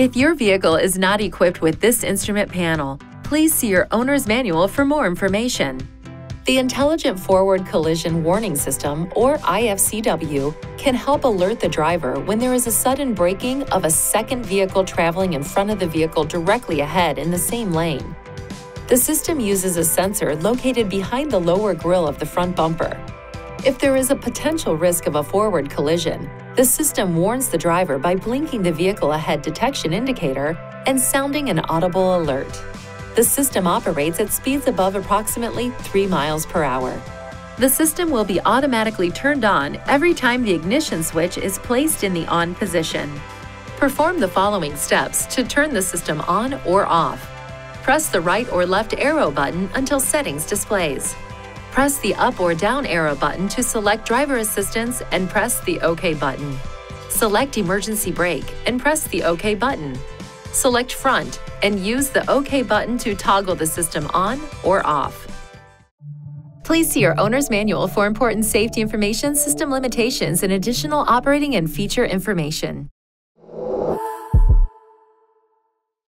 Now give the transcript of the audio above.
If your vehicle is not equipped with this instrument panel, please see your owner's manual for more information. The Intelligent Forward Collision Warning System, or I-FCW, can help alert the driver when there is a sudden braking of a second vehicle traveling in front of the vehicle directly ahead in the same lane. The system uses a sensor located behind the lower grille of the front bumper. If there is a potential risk of a forward collision, the system warns the driver by blinking the vehicle ahead detection indicator and sounding an audible alert. The system operates at speeds above approximately 3 miles per hour. The system will be automatically turned on every time the ignition switch is placed in the on position. Perform the following steps to turn the system on or off. Press the right or left arrow button until settings displays. Press the up or down arrow button to select driver assistance and press the OK button. Select emergency brake and press the OK button. Select front and use the OK button to toggle the system on or off. Please see your owner's manual for important safety information, system limitations, and additional operating and feature information.